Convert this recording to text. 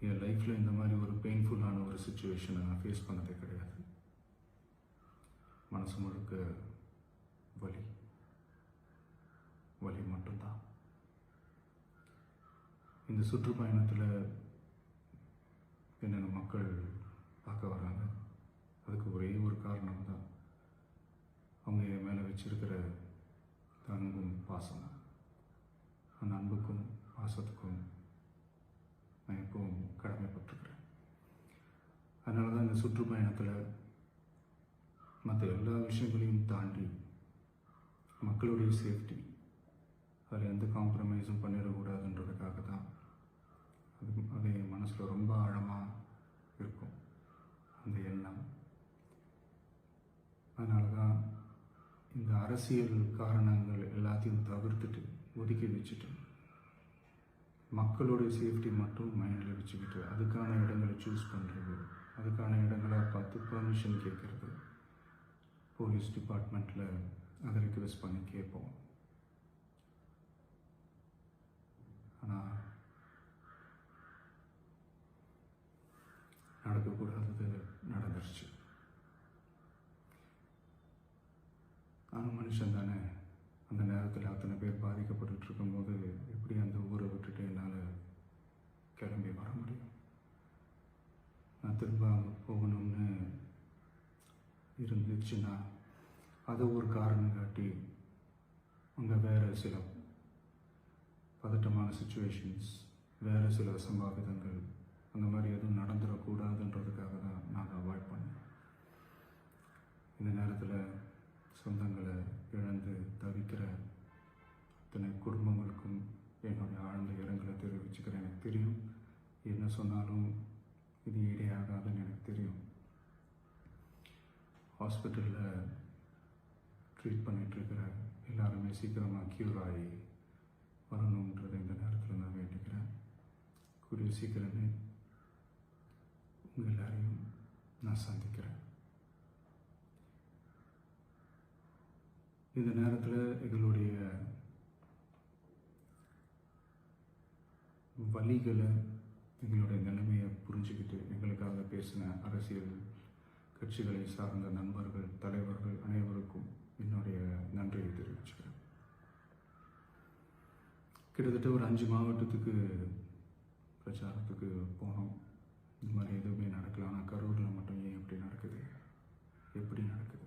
என் லைஃப்பில் இந்த மாதிரி ஒரு பெயின்ஃபுல்லான ஒரு சுச்சுவேஷனை நான் ஃபேஸ் பண்ணதே கிடையாது. மனசு முழுக்க வலி வலி மட்டும்தான். இந்த சுற்றுப்பயணத்தில் என்னென்ன மக்கள் பார்க்க வராங்க, அதுக்கு ஒரே ஒரு காரணம் தான், அவங்க என் மேலே வச்சிருக்கிற அன்பும் பாசம். அந்த அன்புக்கும் பாசத்துக்கும் நான் எப்பவும் கடமைப்பட்டிருக்கிறேன். அதனால தான் இந்த சுற்றுப்பயணத்தில் மற்ற எல்லா விஷயங்களையும் தாண்டி மக்களுடைய சேஃப்டி, அதில் எந்த காம்ப்ரமைஸும் பண்ணிடக்கூடாதுன்றதுக்காக தான் அது என் மனசில் ரொம்ப ஆழமாக இருக்கும் அந்த எண்ணம். அதனால தான் இந்த அரசியல் காரணங்கள் எல்லாத்தையும் தவிர்த்துட்டு ஒதுக்கி வச்சுட்டு மக்களுடைய சேஃப்டி மட்டும் மைண்டில் வச்சுக்கிட்டு அதுக்கான இடங்களை சூஸ் பண்ணுறது, அதுக்கான இடங்களை பார்த்து பர்மிஷன் கேட்குறது, போலீஸ் டிபார்ட்மெண்ட்டில் அதை ரிக்வெஸ்ட் பண்ணி கேட்போம். ஆனால் நடக்கக்கூடாதது நடந்துருச்சு. நானும் மனுஷன் தானே. அந்த நேரத்தில் அத்தனை பேர் பாதிக்கப்பட்டு இருக்கும்போது எப்படி அந்த ஊரை விட்டுட்டு என்னால் கிளம்பி வர முடியும்? நான் திரும்ப அங்கே போகணும்னு இருந்துச்சுன்னா அதை ஒரு காரணம் காட்டி அங்கே வேறு சில பதட்டமான சுச்சுவேஷன்ஸ், வேறு சில சம்பாவிதங்கள், அந்த மாதிரி எதுவும் நடந்துடக்கூடாதுன்றதுக்காக தான் நான் அவாய்ட் பண்ணேன். இந்த நேரத்தில் சொந்தங்களை இழந்து தவிக்கிற அத்தனை குடும்பங்களுக்கும் என்னுடைய ஆழ்ந்த இரங்கலை தெரிவிச்சுக்கிறேன். எனக்கு தெரியும், என்ன சொன்னாலும் இது ஈடையாகாதுன்னு எனக்கு தெரியும். ஹாஸ்பிட்டலில் ட்ரீட் பண்ணிகிட்ருக்கிற எல்லாருமே சீக்கிரமாக க்யூர் ஆகி வரணுன்றதை இந்த நேரத்தில் நான் வேண்டிக்கிறேன். கூடிய சீக்கிரமே உங்கள் எல்லாரையும் நான் சந்திக்கிறேன். இந்த நேரத்தில் எங்களுடைய வலிகளை, எங்களுடைய நிலைமையை புரிஞ்சுக்கிட்டு எங்களுக்காக பேசின அரசியல் கட்சிகளை சார்ந்த நண்பர்கள், தலைவர்கள் அனைவருக்கும் என்னுடைய நன்றியை தெரிவிச்சுக்கிறேன். கிட்டத்தட்ட ஒரு 5 மாவட்டத்துக்கு பிரச்சாரத்துக்கு போனோம். இந்த மாதிரி எதுவுமே நடக்கல. ஆனால் கரூரில் மட்டும் ஏன் எப்படி நடக்குது, எப்படி நடக்குது?